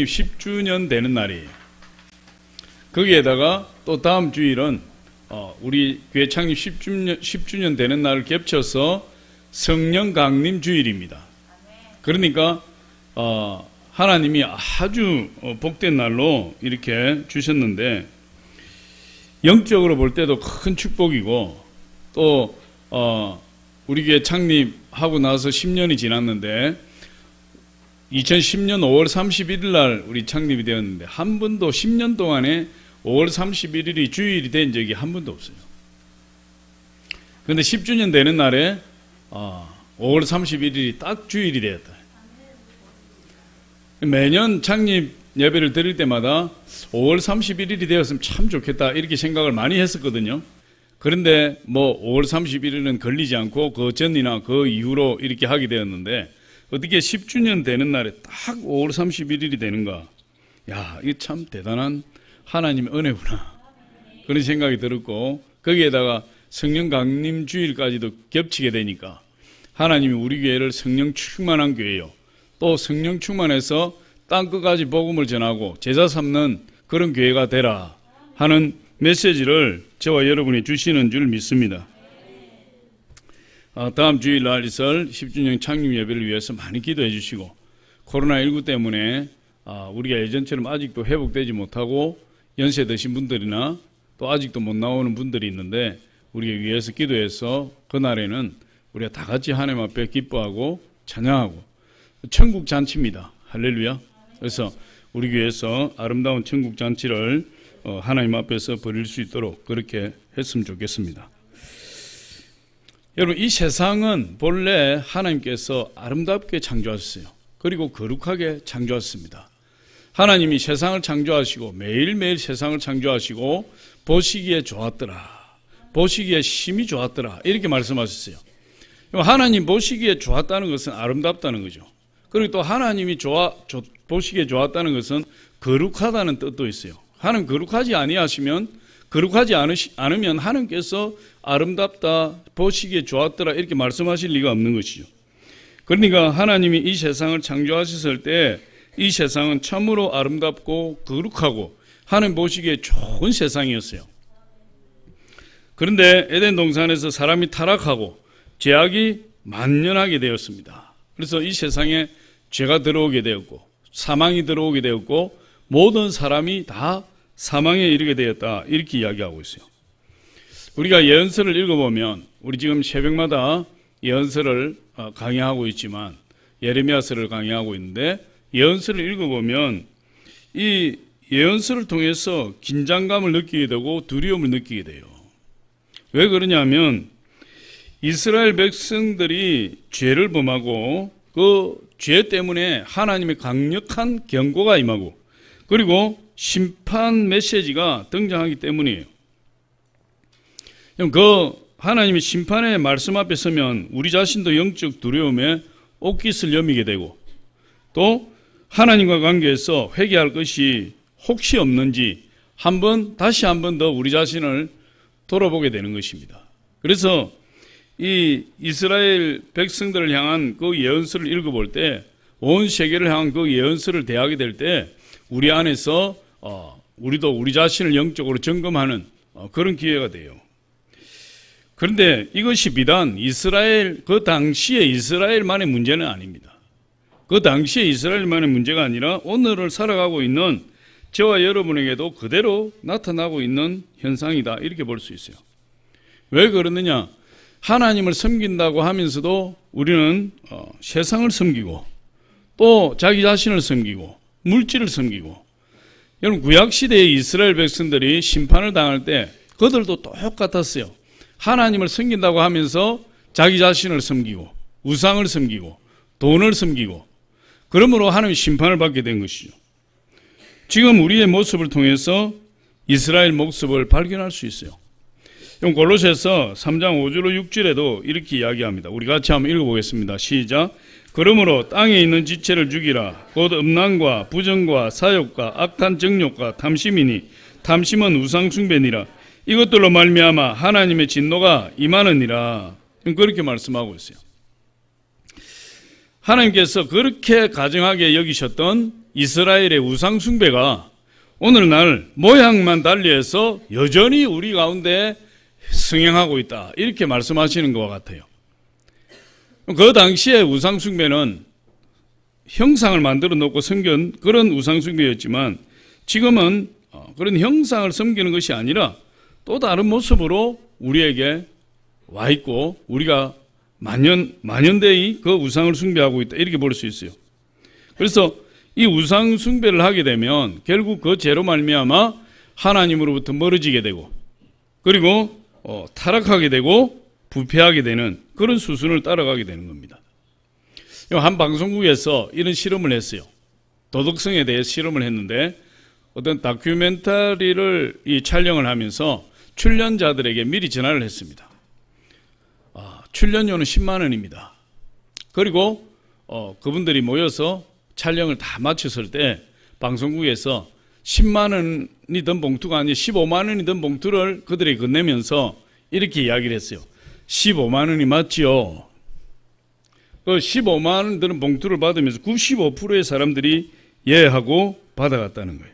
10주년 되는 날이에요. 거기에다가 또 다음 주일은 우리 교회 창립 10주년 되는 날을 겹쳐서 성령 강림 주일입니다. 그러니까 하나님이 아주 복된 날로 이렇게 주셨는데, 영적으로 볼 때도 큰 축복이고, 또 우리 교회 창립하고 나서 10년이 지났는데 2010년 5월 31일 날 우리 창립이 되었는데, 한 번도 10년 동안에 5월 31일이 주일이 된 적이 한 번도 없어요. 그런데 10주년 되는 날에 5월 31일이 딱 주일이 되었다. 매년 창립 예배를 드릴 때마다 5월 31일이 되었으면 참 좋겠다 이렇게 생각을 많이 했었거든요. 그런데 5월 31일은 걸리지 않고 그 전이나 그 이후로 이렇게 하게 되었는데, 어떻게 10주년 되는 날에 딱 5월 31일이 되는가? 야, 이게 참 대단한 하나님의 은혜구나, 그런 생각이 들었고, 거기에다가 성령 강림 주일까지도 겹치게 되니까 하나님이 우리 교회를 성령 충만한 교회요, 또 성령 충만해서 땅끝까지 복음을 전하고 제자 삼는 그런 교회가 되라 하는 메시지를 저와 여러분이 주시는 줄 믿습니다. 다음 주일날 있을 10주년 창립 예배를 위해서 많이 기도해 주시고, 코로나19 때문에 우리가 예전처럼 아직도 회복되지 못하고 연세 드신 분들이나 또 아직도 못 나오는 분들이 있는데, 우리가 위해서 기도해서 그날에는 우리가 다 같이 하나님 앞에 기뻐하고 찬양하고, 천국 잔치입니다. 할렐루야. 그래서 우리 교회에서 아름다운 천국 잔치를 하나님 앞에서 벌일 수 있도록 그렇게 했으면 좋겠습니다. 여러분, 이 세상은 본래 하나님께서 아름답게 창조하셨어요. 그리고 거룩하게 창조하셨습니다. 하나님이 세상을 창조하시고 매일매일 세상을 창조하시고 보시기에 좋았더라, 보시기에 심히 좋았더라, 이렇게 말씀하셨어요. 하나님 보시기에 좋았다는 것은 아름답다는 거죠. 그리고 또 하나님이 보시기에 좋았다는 것은 거룩하다는 뜻도 있어요. 하나님 거룩하지 않으면 하나님께서 아름답다, 보시기에 좋았더라 이렇게 말씀하실 리가 없는 것이죠. 그러니까 하나님이 이 세상을 창조하셨을 때 이 세상은 참으로 아름답고 거룩하고 하나님 보시기에 좋은 세상이었어요. 그런데 에덴 동산에서 사람이 타락하고 죄악이 만연하게 되었습니다. 그래서 이 세상에 죄가 들어오게 되었고 사망이 들어오게 되었고 모든 사람이 다 사망에 이르게 되었다, 이렇게 이야기하고 있어요. 우리가 예언서를 읽어보면, 우리 지금 새벽마다 예언서를 강의하고 있지만 예레미야서를 강의하고 있는데, 예언서를 읽어보면 이 예언서를 통해서 긴장감을 느끼게 되고 두려움을 느끼게 돼요. 왜 그러냐면 이스라엘 백성들이 죄를 범하고 그 죄 때문에 하나님의 강력한 경고가 임하고, 그리고 심판 메시지가 등장하기 때문이에요. 그 하나님의 심판의 말씀 앞에 서면 우리 자신도 영적 두려움에 옷깃을 여미게 되고, 또 하나님과 관계에서 회개할 것이 혹시 없는지 다시 한 번 더 우리 자신을 돌아보게 되는 것입니다. 그래서 이 이스라엘 백성들을 향한 그 예언서를 읽어볼 때, 온 세계를 향한 그 예언서를 대하게 될 때 우리 안에서 우리도 우리 자신을 영적으로 점검하는 그런 기회가 돼요. 그런데 이것이 비단 그 당시에 이스라엘만의 문제는 아닙니다. 그 당시에 이스라엘만의 문제가 아니라 오늘을 살아가고 있는 저와 여러분에게도 그대로 나타나고 있는 현상이다, 이렇게 볼 수 있어요. 왜 그러느냐? 하나님을 섬긴다고 하면서도 우리는 세상을 섬기고 또 자기 자신을 섬기고 물질을 섬기고, 여러분 구약시대의 이스라엘 백성들이 심판을 당할 때 그들도 똑같았어요. 하나님을 섬긴다고 하면서 자기 자신을 섬기고 우상을 섬기고 돈을 섬기고, 그러므로 하나님의 심판을 받게 된 것이죠. 지금 우리의 모습을 통해서 이스라엘 모습을 발견할 수 있어요. 골로새서 3장 5절로 6절에도 이렇게 이야기합니다. 우리 같이 한번 읽어보겠습니다. 시작. 그러므로 땅에 있는 지체를 죽이라. 곧 음란과 부정과 사욕과 악한 정욕과 탐심이니 탐심은 우상 숭배니라. 이것들로 말미암아 하나님의 진노가 임하느니라. 그렇게 말씀하고 있어요. 하나님께서 그렇게 가증하게 여기셨던 이스라엘의 우상 숭배가 오늘날 모양만 달리해서 여전히 우리 가운데 승행하고 있다, 이렇게 말씀하시는 것과 같아요. 그 당시에 우상 숭배는 형상을 만들어 놓고 섬긴 그런 우상 숭배였지만, 지금은 그런 형상을 섬기는 것이 아니라 또 다른 모습으로 우리에게 와 있고, 우리가 만연대의 그 우상을 숭배하고 있다, 이렇게 볼 수 있어요. 그래서 이 우상 숭배를 하게 되면 결국 그 죄로 말미암아 하나님으로부터 멀어지게 되고, 그리고 타락하게 되고 부패하게 되는 그런 수순을 따라가게 되는 겁니다. 한 방송국에서 이런 실험을 했어요. 도덕성에 대해 실험을 했는데, 어떤 다큐멘터리를 촬영을 하면서 출연자들에게 미리 전화를 했습니다. 출연료는 10만 원입니다. 그리고 그분들이 모여서 촬영을 다 마쳤을 때 방송국에서 10만 원이 든 봉투가 아니라 15만 원이 든 봉투를 그들에게 건네면서 이렇게 이야기를 했어요. 15만 원이 맞죠? 그 15만 원 드는 봉투를 받으면서 95%의 사람들이 예 하고 받아갔다는 거예요.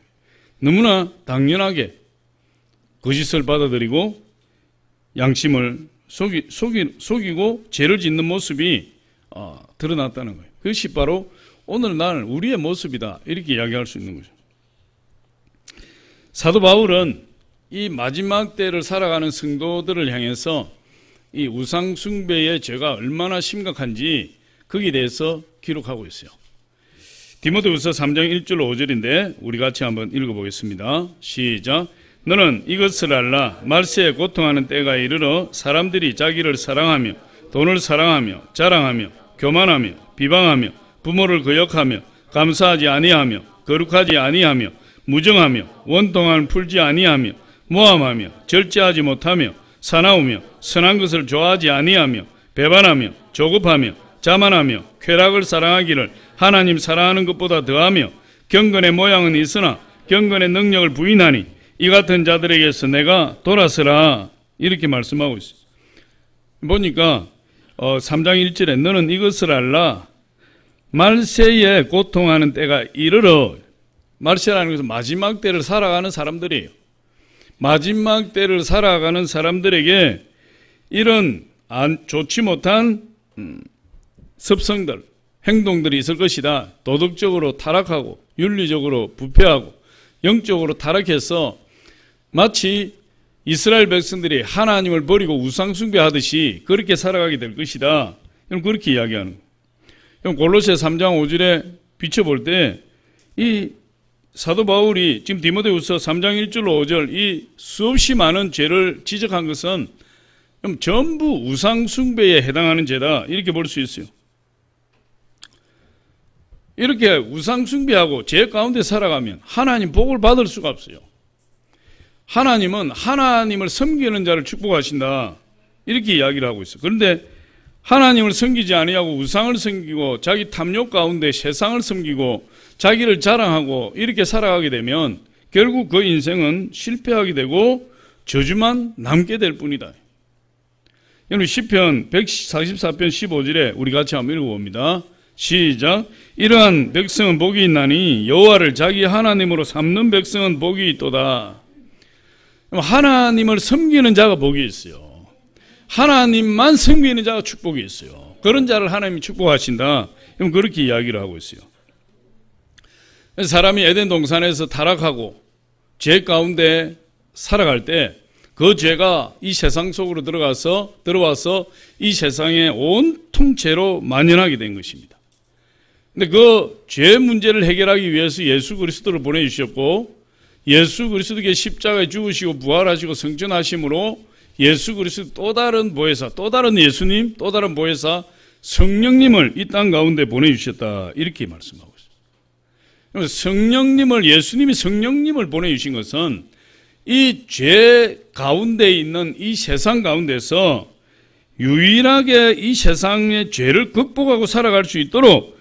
너무나 당연하게 거짓을 받아들이고 양심을 속이고 죄를 짓는 모습이 드러났다는 거예요. 그것이 바로 오늘날 우리의 모습이다, 이렇게 이야기할 수 있는 거죠. 사도 바울은 이 마지막 때를 살아가는 성도들을 향해서 이 우상 숭배의 죄가 얼마나 심각한지 거기에 대해서 기록하고 있어요. 디모데후서 3장 1절 5절인데 우리 같이 한번 읽어보겠습니다. 시작. 너는 이것을 알라. 말세에 고통하는 때가 이르러 사람들이 자기를 사랑하며 돈을 사랑하며 자랑하며 교만하며 비방하며 부모를 거역하며 감사하지 아니하며 거룩하지 아니하며 무정하며 원통함을 풀지 아니하며 모함하며 절제하지 못하며 사나우며 선한 것을 좋아하지 아니하며 배반하며 조급하며 자만하며 쾌락을 사랑하기를 하나님 사랑하는 것보다 더하며 경건의 모양은 있으나 경건의 능력을 부인하니 이 같은 자들에게서 내가 돌아서라, 이렇게 말씀하고 있어요. 보니까 3장 1절에 너는 이것을 알라. 말세에 고통하는 때가 이르러. 말세라는 것은 마지막 때를 살아가는 사람들이에요. 마지막 때를 살아가는 사람들에게 이런 좋지 못한 습성들, 행동들이 있을 것이다. 도덕적으로 타락하고 윤리적으로 부패하고 영적으로 타락해서 마치 이스라엘 백성들이 하나님을 버리고 우상 숭배하듯이 그렇게 살아가게 될 것이다. 그렇게 이야기하는 거예요. 골로새 3장 5절에 비춰볼 때 이 사도 바울이 지금 디모데후서 3장 1절로 5절 이 수없이 많은 죄를 지적한 것은 전부 우상 숭배에 해당하는 죄다, 이렇게 볼 수 있어요. 이렇게 우상 숭배하고 죄 가운데 살아가면 하나님 복을 받을 수가 없어요. 하나님은 하나님을 섬기는 자를 축복하신다, 이렇게 이야기를 하고 있어요. 그런데 하나님을 섬기지 아니하고 우상을 섬기고 자기 탐욕 가운데 세상을 섬기고 자기를 자랑하고 이렇게 살아가게 되면 결국 그 인생은 실패하게 되고 저주만 남게 될 뿐이다. 여러분 시편 144편 15절에 우리 같이 한번 읽어봅니다. 시작. 이러한 백성은 복이 있나니 여호와를 자기 하나님으로 삼는 백성은 복이 있도다. 하나님을 섬기는 자가 복이 있어요. 하나님만 섬기는 자가 축복이 있어요. 그런 자를 하나님이 축복하신다. 그렇게 이야기를 하고 있어요. 사람이 에덴 동산에서 타락하고 죄 가운데 살아갈 때 그 죄가 이 세상 속으로 들어와서 이 세상에 온통 죄로 만연하게 된 것입니다. 근데 그 죄 문제를 해결하기 위해서 예수 그리스도를 보내주셨고, 예수 그리스도께 십자가에 죽으시고 부활하시고 성전하심으로 예수 그리스도 또 다른 보혜사, 또 다른 예수님, 또 다른 보혜사 성령님을 이 땅 가운데 보내주셨다, 이렇게 말씀하고 있습니다. 성령님을, 예수님이 성령님을 보내주신 것은 이 죄 가운데 있는 이 세상 가운데서 유일하게 이 세상의 죄를 극복하고 살아갈 수 있도록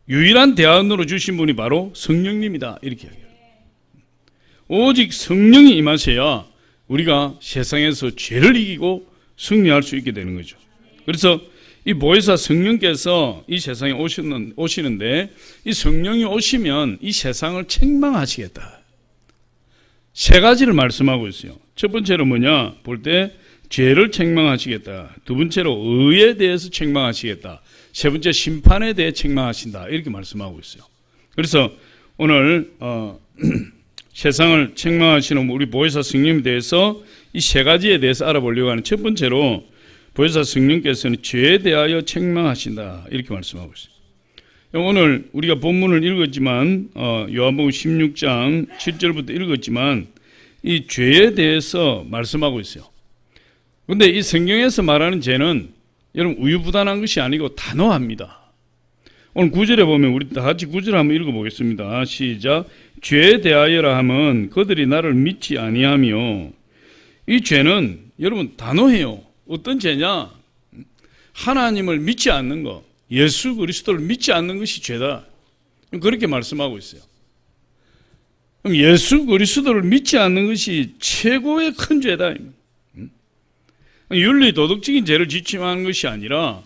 유일한 대안으로 주신 분이 바로 성령님이다, 이렇게 이야기해요. 오직 성령이 임하셔야 우리가 세상에서 죄를 이기고 승리할 수 있게 되는 거죠. 그래서 이 보혜사 성령께서 이 세상에 오시는데 이 성령이 오시면 이 세상을 책망하시겠다. 세 가지를 말씀하고 있어요. 첫 번째로 뭐냐 볼 때 죄를 책망하시겠다. 두 번째로 의에 대해서 책망하시겠다. 세 번째 심판에 대해 책망하신다. 이렇게 말씀하고 있어요. 그래서 오늘 세상을 책망하시는 우리 보혜사 성령에 대해서 이 세 가지에 대해서 알아보려고 하는 첫 번째로 보혜사 성령께서는 죄에 대하여 책망하신다. 이렇게 말씀하고 있어요. 오늘 우리가 본문을 읽었지만 요한복음 16장 7절부터 읽었지만 이 죄에 대해서 말씀하고 있어요. 그런데 이 성경에서 말하는 죄는 여러분 우유부단한 것이 아니고 단호합니다. 오늘 9절에 보면 우리 다 같이 9절 한번 읽어보겠습니다. 시작. 죄에 대하여라 하면 그들이 나를 믿지 아니하며. 이 죄는 여러분 단호해요. 어떤 죄냐? 하나님을 믿지 않는 것, 예수 그리스도를 믿지 않는 것이 죄다. 그렇게 말씀하고 있어요. 그럼 예수 그리스도를 믿지 않는 것이 최고의 큰 죄다. 윤리 도덕적인 죄를 지침하는 것이 아니라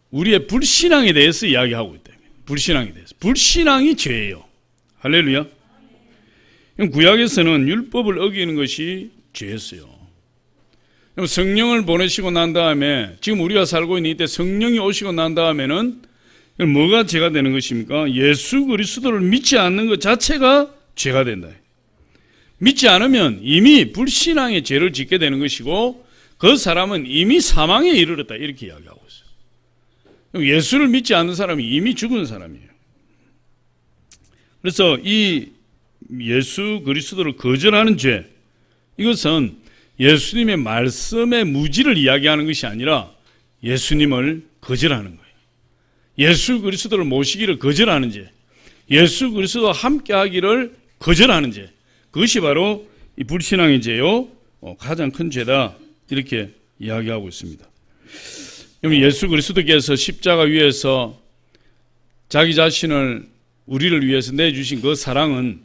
우리의 불신앙에 대해서 이야기하고 있다. 불신앙에 대해서. 불신앙이 죄예요. 할렐루야. 구약에서는 율법을 어기는 것이 죄였어요. 성령을 보내시고 난 다음에 지금 우리가 살고 있는 이때 성령이 오시고 난 다음에는 뭐가 죄가 되는 것입니까? 예수 그리스도를 믿지 않는 것 자체가 죄가 된다. 믿지 않으면 이미 불신앙의 죄를 짓게 되는 것이고 그 사람은 이미 사망에 이르렀다. 이렇게 이야기하고 있어요. 예수를 믿지 않는 사람이 이미 죽은 사람이에요. 그래서 이 예수 그리스도를 거절하는 죄, 이것은 예수님의 말씀의 무지를 이야기하는 것이 아니라 예수님을 거절하는 거예요. 예수 그리스도를 모시기를 거절하는 죄, 예수 그리스도와 함께하기를 거절하는 죄, 그것이 바로 이 불신앙의 죄요, 가장 큰 죄다. 이렇게 이야기하고 있습니다. 예수 그리스도께서 십자가 위에서 자기 자신을 우리를 위해서 내주신 그 사랑은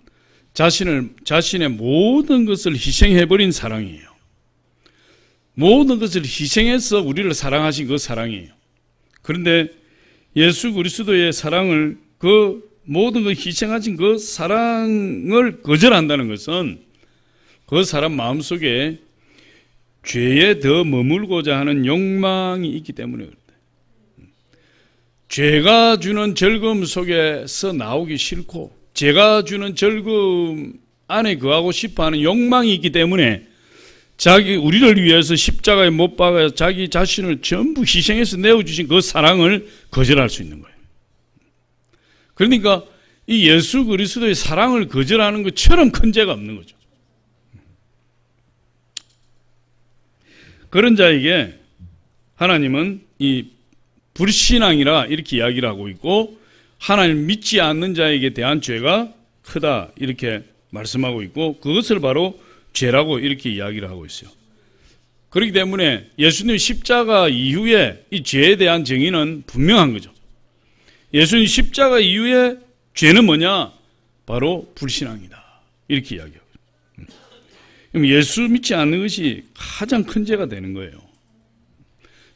자신의 모든 것을 희생해버린 사랑이에요. 모든 것을 희생해서 우리를 사랑하신 그 사랑이에요. 그런데 예수 그리스도의 사랑을, 그 모든 걸 희생하신 그 사랑을 거절한다는 것은 그 사람 마음속에 죄에 더 머물고자 하는 욕망이 있기 때문에 그렇다. 죄가 주는 즐거움 속에서 나오기 싫고 죄가 주는 즐거움 안에 거하고 싶어하는 욕망이 있기 때문에 우리를 위해서 십자가에 못 박아 자기 자신을 전부 희생해서 내어주신 그 사랑을 거절할 수 있는 거예요. 그러니까 이 예수 그리스도의 사랑을 거절하는 것처럼 큰 죄가 없는 거죠. 그런 자에게 하나님은 이 불신앙이라 이렇게 이야기를 하고 있고 하나님을 믿지 않는 자에게 대한 죄가 크다 이렇게 말씀하고 있고 그것을 바로 죄라고 이렇게 이야기를 하고 있어요. 그렇기 때문에 예수님 십자가 이후에 이 죄에 대한 정의는 분명한 거죠. 예수님 십자가 이후에 죄는 뭐냐? 바로 불신앙이다. 이렇게 이야기하고 있어요. 그럼 예수 믿지 않는 것이 가장 큰 죄가 되는 거예요.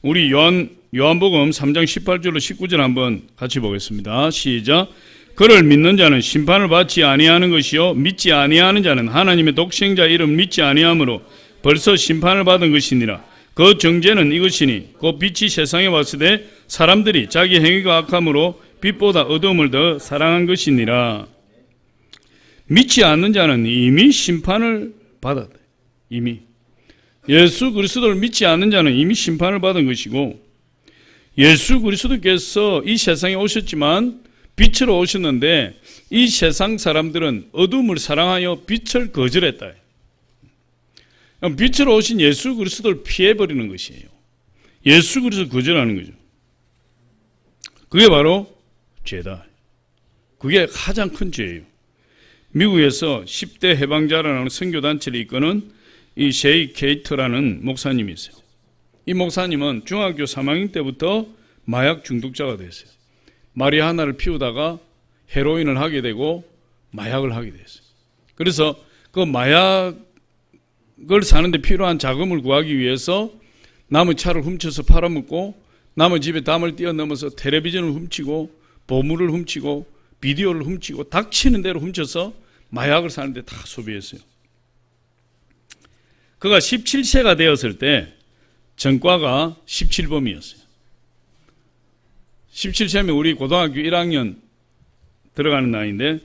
우리 요한복음 3장 18절로 19절 한번 같이 보겠습니다. 시작. 그를 믿는 자는 심판을 받지 아니하는 것이요 믿지 아니하는 자는 하나님의 독생자 이름 믿지 아니하므로 벌써 심판을 받은 것이니라. 그 정죄는 이것이니 곧 빛이 세상에 왔을 때 사람들이 자기 행위가 악함으로 빛보다 어두움을 더 사랑한 것이니라. 믿지 않는 자는 이미 심판을 받았다. 이미 예수 그리스도를 믿지 않는 자는 이미 심판을 받은 것이고 예수 그리스도께서 이 세상에 오셨지만 빛으로 오셨는데 이 세상 사람들은 어둠을 사랑하여 빛을 거절했다. 빛으로 오신 예수 그리스도를 피해버리는 것이에요. 예수 그리스도를 거절하는 거죠. 그게 바로 죄다. 그게 가장 큰 죄예요. 미국에서 10대 해방자라는 선교단체를 이끄는 이 셰이 케이터라는 목사님이 있어요. 이 목사님은 중학교 3학년 때부터 마약 중독자가 됐어요. 마리화나를 피우다가 헤로인을 하게 되고 마약을 하게 됐어요. 그래서 그 마약을 사는데 필요한 자금을 구하기 위해서 남의 차를 훔쳐서 팔아먹고 남의 집에 담을 뛰어넘어서 텔레비전을 훔치고 보물을 훔치고 비디오를 훔치고 닥치는 대로 훔쳐서 마약을 사는데 다 소비했어요. 그가 17세가 되었을 때 전과가 17범이었어요. 17세면 우리 고등학교 1학년 들어가는 나이인데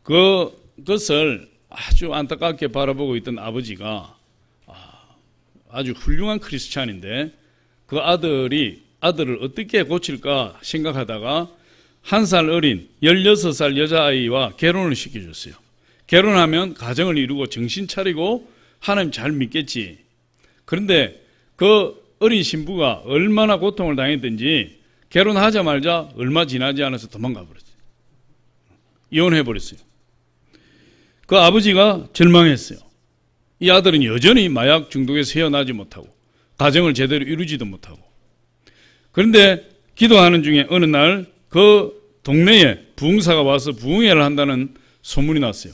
그것을 아주 안타깝게 바라보고 있던 아버지가 아주 훌륭한 크리스찬인데 그 아들을 어떻게 고칠까 생각하다가 1살 어린 16살 여자아이와 결혼을 시켜줬어요. 결혼하면 가정을 이루고 정신 차리고 하나님 잘 믿겠지. 그런데 그 어린 신부가 얼마나 고통을 당했든지 결혼하자마자 얼마 지나지 않아서 도망가 버렸어요. 이혼해버렸어요. 그 아버지가 절망했어요. 이 아들은 여전히 마약 중독에서 헤어나지 못하고 가정을 제대로 이루지도 못하고. 그런데 기도하는 중에 어느 날 그 동네에 부흥사가 와서 부흥회를 한다는 소문이 났어요.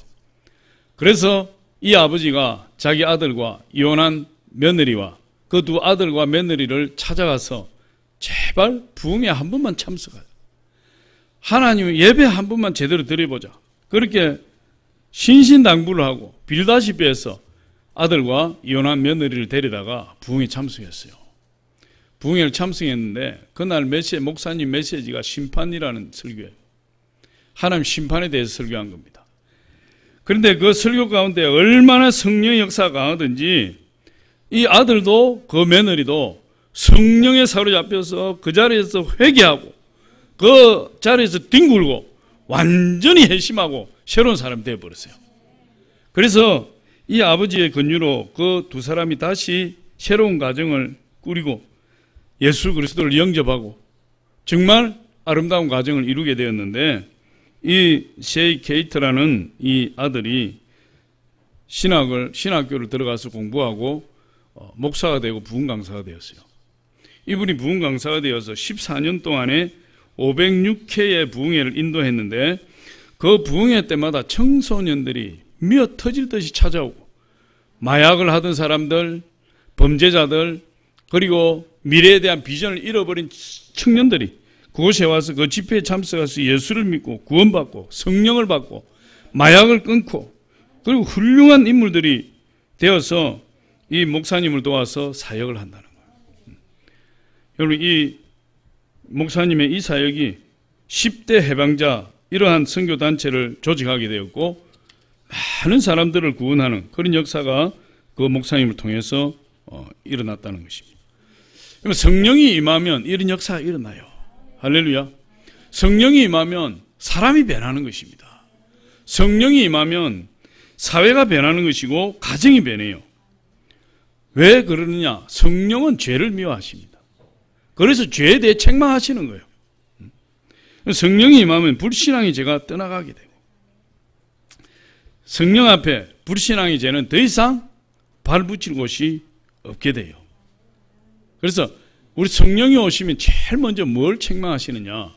그래서 이 아버지가 자기 아들과 이혼한 며느리와 그 두 아들과 며느리를 찾아가서 제발 부흥회 한 번만 참석하자. 하나님 예배 한 번만 제대로 드려보자. 그렇게 신신당부를 하고 빌다시피 해서 아들과 이혼한 며느리를 데리다가 부흥회 참석했어요. 부흥회를 참석했는데 그날 목사님 메시지가 심판이라는 설교예요. 하나님 심판에 대해서 설교한 겁니다. 그런데 그 설교 가운데 얼마나 성령의 역사가 강하든지 이 아들도 그 며느리도 성령에 사로잡혀서 그 자리에서 회개하고 그 자리에서 뒹굴고 완전히 회심하고 새로운 사람이 되어버렸어요. 그래서 이 아버지의 권유로 그 두 사람이 다시 새로운 가정을 꾸리고 예수 그리스도를 영접하고 정말 아름다운 가정을 이루게 되었는데 이 셰이 케이트라는 이 아들이 신학교를 들어가서 공부하고 목사가 되고 부흥 강사가 되었어요. 이분이 부흥 강사가 되어서 14년 동안에 506회의 부흥회를 인도했는데 그 부흥회 때마다 청소년들이 미어 터질 듯이 찾아오고 마약을 하던 사람들, 범죄자들, 그리고 미래에 대한 비전을 잃어버린 청년들이 그곳에 와서 그 집회에 참석해서 예수를 믿고 구원받고 성령을 받고 마약을 끊고 그리고 훌륭한 인물들이 되어서 이 목사님을 도와서 사역을 한다는 거예요. 여러분, 이 목사님의 이 사역이 10대 해방자 이러한 선교단체를 조직하게 되었고 많은 사람들을 구원하는 그런 역사가 그 목사님을 통해서 일어났다는 것입니다. 성령이 임하면 이런 역사가 일어나요. 할렐루야. 성령이 임하면 사람이 변하는 것입니다. 성령이 임하면 사회가 변하는 것이고 가정이 변해요. 왜 그러느냐? 성령은 죄를 미워하십니다. 그래서 죄에 대해 책망하시는 거예요. 성령이 임하면 불신앙의 죄가 떠나가게 되고 성령 앞에 불신앙의 죄는 더 이상 발붙일 곳이 없게 돼요. 그래서 우리 성령이 오시면 제일 먼저 뭘 책망하시느냐?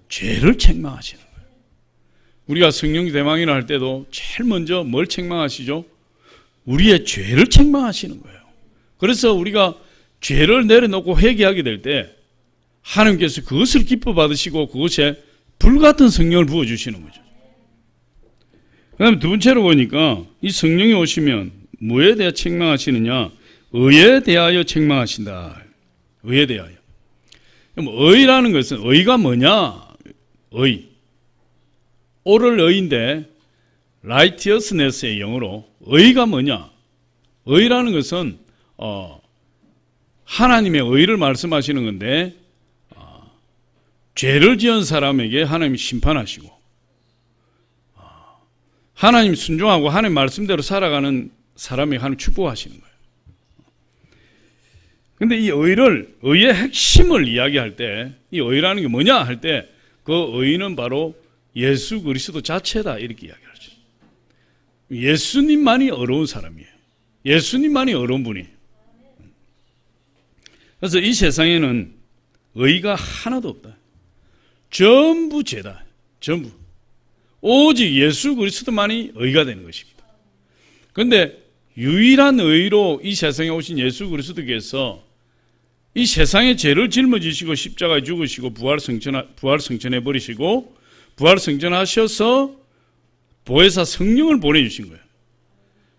죄를 책망하시는 거예요. 우리가 성령 대망이라 할 때도 제일 먼저 뭘 책망하시죠? 우리의 죄를 책망하시는 거예요. 그래서 우리가 죄를 내려놓고 회개하게 될 때 하나님께서 그것을 기뻐 받으시고 그것에 불같은 성령을 부어주시는 거죠. 그 다음에 두 번째로 보니까 이 성령이 오시면 뭐에 대해 책망하시느냐? 의에 대하여 책망하신다. 의에 대하여. 의라는 것은 의가 뭐냐? 의. 오럴 의인데 righteousness의 영어로 의가 뭐냐? 의라는 것은 하나님의 의를 말씀하시는 건데 죄를 지은 사람에게 하나님이 심판하시고 하나님 순종하고 하나님 말씀대로 살아가는 사람에게 하나님 축복하시는 거예요. 근데 이 의의 핵심을 이야기할 때, 이 의라는 게 뭐냐 할 때, 그 의는 바로 예수 그리스도 자체다, 이렇게 이야기하죠. 예수님만이 의로운 사람이에요. 예수님만이 의로운 분이에요. 그래서 이 세상에는 의가 하나도 없다. 전부 죄다. 전부. 오직 예수 그리스도만이 의가 되는 것입니다. 그런데 유일한 의로 이 세상에 오신 예수 그리스도께서 이 세상의 죄를 짊어지시고 십자가에 죽으시고 부활 성천해 버리시고 부활 성천하셔서 보혜사 성령을 보내주신 거예요.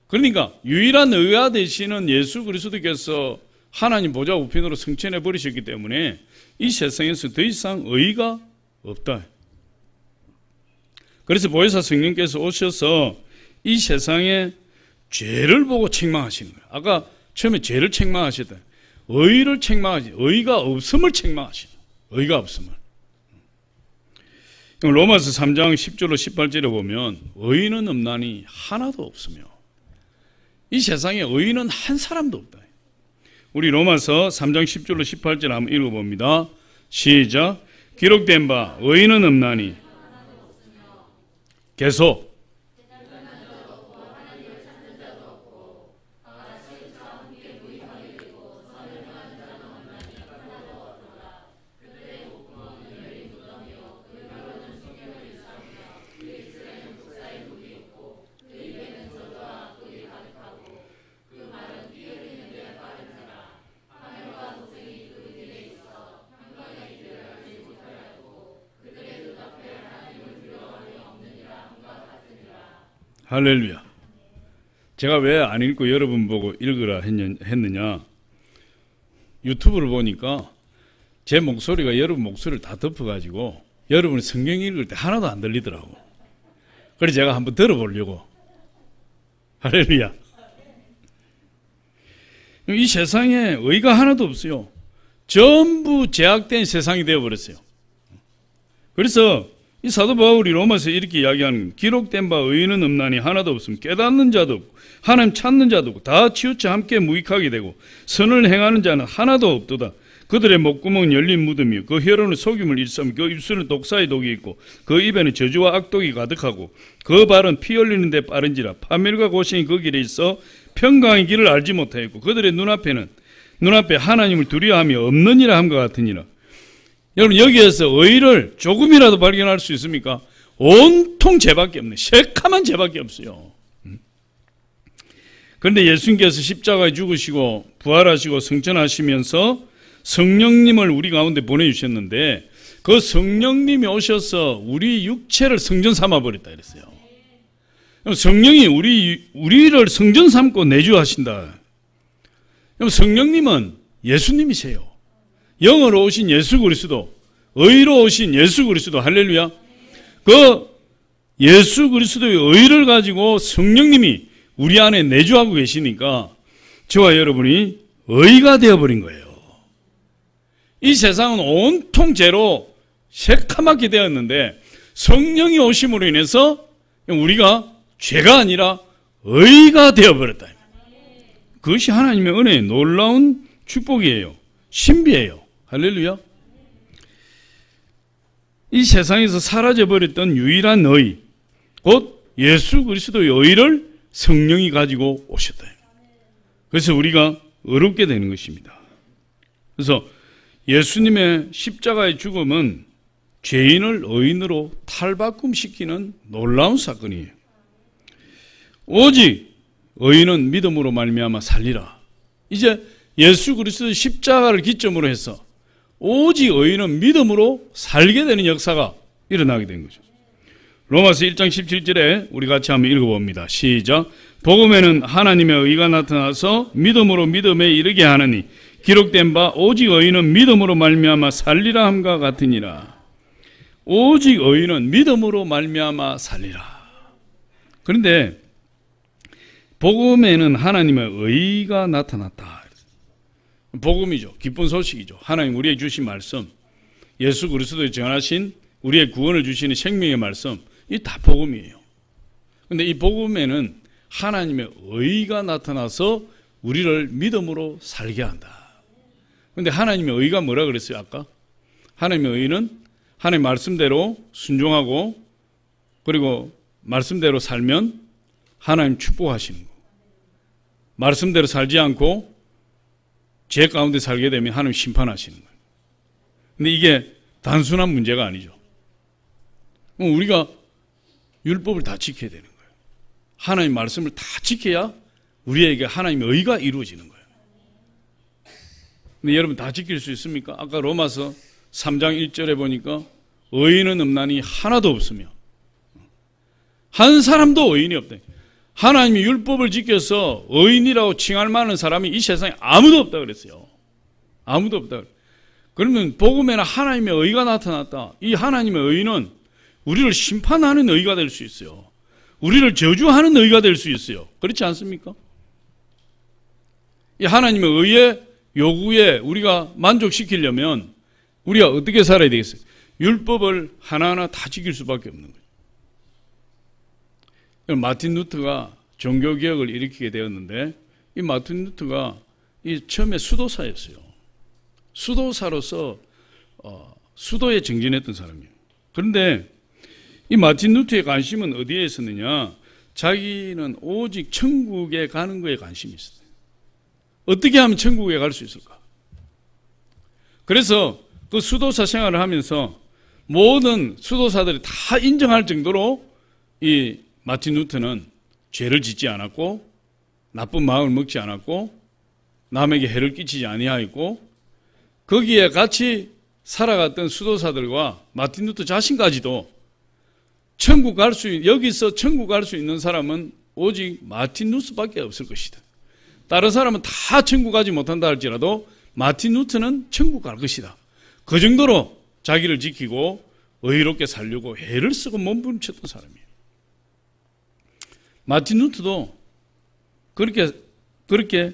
그러니까 유일한 의가 되시는 예수 그리스도께서 하나님 보좌 우편으로 성천해 버리셨기 때문에 이 세상에서 더 이상 의가 없다. 그래서 보혜사 성령께서 오셔서 이 세상의 죄를 보고 책망하시는 거예요. 아까 처음에 죄를 책망하셨다. 의를 책망하시, 의가 없음을 책망하시는 거예요. 의가 없음을. 로마서 3장 10절로 18절에 보면 의인은 없나니 하나도 없으며 이 세상에 의인은 한 사람도 없다. 우리 로마서 3장 10절로 18절 한번 읽어봅니다. 시작. 기록된 바 의인은 없나니 계속 할렐루야. 제가 왜 안 읽고 여러분 보고 읽으라 했느냐. 유튜브를 보니까 제 목소리가 여러분 목소리를 다 덮어가지고 여러분이 성경 읽을 때 하나도 안 들리더라고. 그래서 제가 한번 들어보려고. 할렐루야. 이 세상에 의가 하나도 없어요. 전부 제약된 세상이 되어버렸어요. 그래서 이 사도 바울이 로마서 이렇게 이야기하는, 기록된 바 의인은 없나니 하나도 없음. 깨닫는 자도 없고 하나님 찾는 자도 없고 다 치우쳐 함께 무익하게 되고 선을 행하는 자는 하나도 없도다. 그들의 목구멍은 열린 무덤이요 그 혀로는 속임을 일삼 그 입술은 독사의 독이 있고 그 입에는 저주와 악독이 가득하고 그 발은 피 흘리는 데 빠른지라. 파멸과 고생이 그 길에 있어 평강의 길을 알지 못하였고 그들의 눈앞에 하나님을 두려워함이 없느니라 함과 같으니라. 여러분 여기에서 의를 조금이라도 발견할 수 있습니까? 온통 죄밖에 없네. 새카만 죄밖에 없어요. 그런데 예수님께서 십자가에 죽으시고 부활하시고 성천하시면서 성령님을 우리 가운데 보내주셨는데 그 성령님이 오셔서 우리 육체를 성전 삼아버렸다 그랬어요. 성령이 우리를 성전 삼고 내주하신다. 성령님은 예수님이세요. 영으로 오신 예수 그리스도, 의로 오신 예수 그리스도, 할렐루야. 그 예수 그리스도의 의를 가지고 성령님이 우리 안에 내주하고 계시니까 저와 여러분이 의가 되어버린 거예요. 이 세상은 온통 죄로 새카맣게 되었는데 성령이 오심으로 인해서 우리가 죄가 아니라 의가 되어버렸다. 그것이 하나님의 은혜의 놀라운 축복이에요. 신비예요. 할렐루야. 이 세상에서 사라져버렸던 유일한 의, 곧 예수 그리스도의 의를 성령이 가지고 오셨다. 그래서 우리가 의롭게 되는 것입니다. 그래서 예수님의 십자가의 죽음은 죄인을 의인으로 탈바꿈시키는 놀라운 사건이에요. 오직 의인은 믿음으로 말미암아 살리라. 이제 예수 그리스도의 십자가를 기점으로 해서 오직 의인은 믿음으로 살게 되는 역사가 일어나게 된 거죠. 로마서 1장 17절에 우리 같이 한번 읽어봅니다. 시작. 복음에는 하나님의 의가 나타나서 믿음으로 믿음에 이르게 하느니 기록된 바 오직 의인은 믿음으로 말미암아 살리라 함과 같으니라. 오직 의인은 믿음으로 말미암아 살리라. 그런데 복음에는 하나님의 의가 나타났다. 복음이죠. 기쁜 소식이죠. 하나님 우리에게 주신 말씀, 예수 그리스도의 전하신 우리의 구원을 주시는 생명의 말씀, 이 다 복음이에요. 그런데 이 복음에는 하나님의 의가 나타나서 우리를 믿음으로 살게 한다. 그런데 하나님의 의가 뭐라 그랬어요 아까? 하나님의 의는 하나님 말씀대로 순종하고 그리고 말씀대로 살면 하나님 축복하시는 거. 말씀대로 살지 않고 죄 가운데 살게 되면 하나님 심판하시는 거예요. 근데 이게 단순한 문제가 아니죠. 우리가 율법을 다 지켜야 되는 거예요. 하나님 말씀을 다 지켜야 우리에게 하나님의 의가 이루어지는 거예요. 근데 여러분 다 지킬 수 있습니까? 아까 로마서 3장 1절에 보니까 의인은 없나니 하나도 없으며 한 사람도 의인이 없다. 하나님이 율법을 지켜서 의인이라고 칭할 만한 사람이 이 세상에 아무도 없다 그랬어요. 아무도 없다. 그러면 복음에는 하나님의 의가 나타났다. 이 하나님의 의는 우리를 심판하는 의가 될 수 있어요. 우리를 저주하는 의가 될 수 있어요. 그렇지 않습니까? 이 하나님의 의의 요구에 우리가 만족시키려면 우리가 어떻게 살아야 되겠어요? 율법을 하나하나 다 지킬 수밖에 없는 거예요. 마틴 루터가 종교개혁을 일으키게 되었는데 이 마틴 루터가 이 처음에 수도사였어요. 수도사로서 수도에 정진했던 사람이에요. 그런데 이 마틴 루터의 관심은 어디에 있었느냐? 자기는 오직 천국에 가는 거에 관심이 있었어요. 어떻게 하면 천국에 갈 수 있을까? 그래서 그 수도사 생활을 하면서 모든 수도사들이 다 인정할 정도로 이 마틴 루터는 죄를 짓지 않았고 나쁜 마음을 먹지 않았고 남에게 해를 끼치지 아니하였고 거기에 같이 살아갔던 수도사들과 마틴 루터 자신까지도 여기서 천국 갈 수 있는 사람은 오직 마틴 루터밖에 없을 것이다. 다른 사람은 다 천국 가지 못한다 할지라도 마틴 루터는 천국 갈 것이다. 그 정도로 자기를 지키고 의롭게 살려고 애를 쓰고 몸부림쳤던 사람이에요. 마틴 루터도 그렇게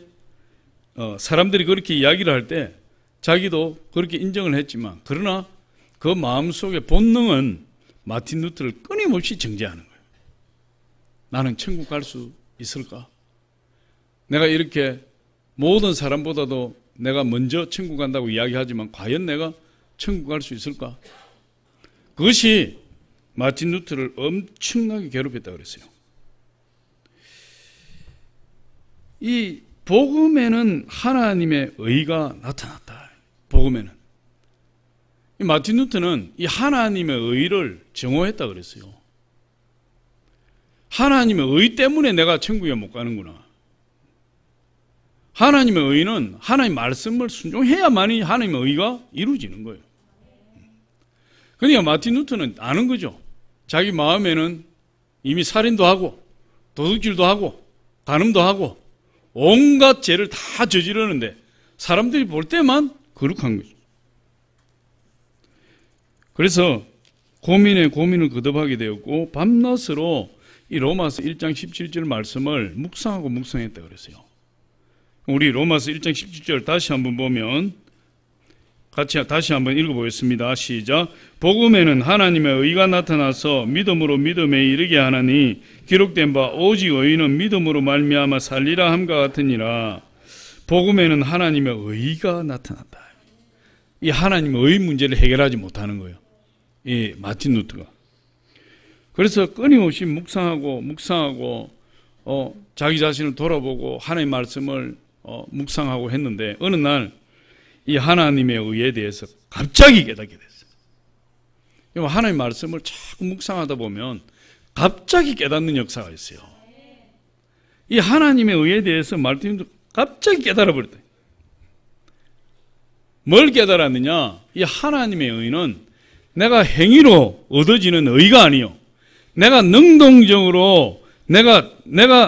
사람들이 그렇게 이야기를 할 때 자기도 그렇게 인정을 했지만 그러나 그 마음속의 본능은 마틴 루터를 끊임없이 정죄하는 거예요. 나는 천국 갈 수 있을까? 내가 이렇게 모든 사람보다도 내가 먼저 천국 간다고 이야기하지만 과연 내가 천국 갈 수 있을까? 그것이 마틴 루터를 엄청나게 괴롭혔다고 그랬어요. 이 복음에는 하나님의 의가 나타났다. 복음에는. 이 마틴 루터는 이 하나님의 의를 정오했다 그랬어요. 하나님의 의 때문에 내가 천국에 못 가는구나. 하나님의 의는 하나님 말씀을 순종해야만이 하나님의 의가 이루어지는 거예요. 그러니까 마틴 루터는 아는 거죠. 자기 마음에는 이미 살인도 하고 도둑질도 하고 간음도 하고 온갖 죄를 다 저지르는데 사람들이 볼 때만 거룩한 거죠. 그래서 고민에 고민을 거듭하게 되었고 밤낮으로 이 로마서 1장 17절 말씀을 묵상하고 묵상했다 그랬어요. 우리 로마서 1장 17절 다시 한번 보면 같이 다시 한번 읽어보겠습니다. 시작. 복음에는 하나님의 의가 나타나서 믿음으로 믿음에 이르게 하나니 기록된 바 오직 의인은 믿음으로 말미암아 살리라 함과 같으니라. 복음에는 하나님의 의가 나타난다. 이 하나님의 의 문제를 해결하지 못하는 거예요. 이 마틴 루터가. 그래서 끊임없이 묵상하고 자기 자신을 돌아보고 하나님의 말씀을 묵상하고 했는데 어느 날 이 하나님의 의에 대해서 갑자기 깨닫게 됐어요. 하나님의 말씀을 자꾸 묵상하다 보면 갑자기 깨닫는 역사가 있어요. 이 하나님의 의에 대해서 마틴 루터가 갑자기 깨달아 버렸다. 뭘 깨달았느냐? 이 하나님의 의는 내가 행위로 얻어지는 의가 아니요. 내가 능동적으로 내가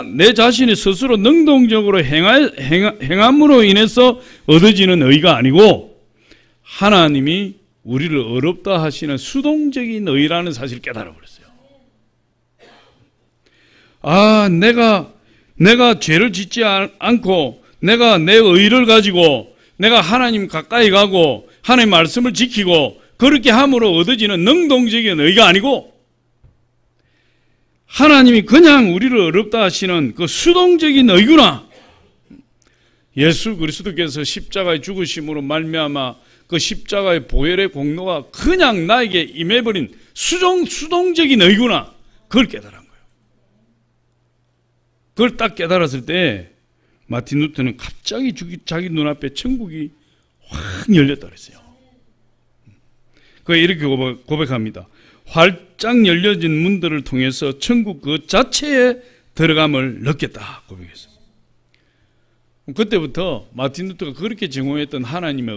내 자신이 스스로 능동적으로 행함으로 인해서 얻어지는 의가 아니고 하나님이 우리를 어렵다 하시는 수동적인 의라는 사실을 깨달아 버렸어요. 아, 내가 죄를 짓지 않고 내가 내 의를 가지고 내가 하나님 가까이 가고 하나님 말씀을 지키고 그렇게 함으로 얻어지는 능동적인 의가 아니고 하나님이 그냥 우리를 어렵다 하시는 그 수동적인 의구나. 예수 그리스도께서 십자가의 죽으심으로 말미암아 그 십자가의 보혈의 공로가 그냥 나에게 임해버린 수동적인 의구나. 그걸 깨달은 거예요. 그걸 딱 깨달았을 때 마틴 루터는 갑자기 자기 눈앞에 천국이 확 열렸다 그랬어요. 그가 이렇게 고백합니다. 활짝 열려진 문들을 통해서 천국 그 자체에 들어감을 느꼈다 고백했어요. 그때부터 마틴 루터가 그렇게 증오했던 하나님의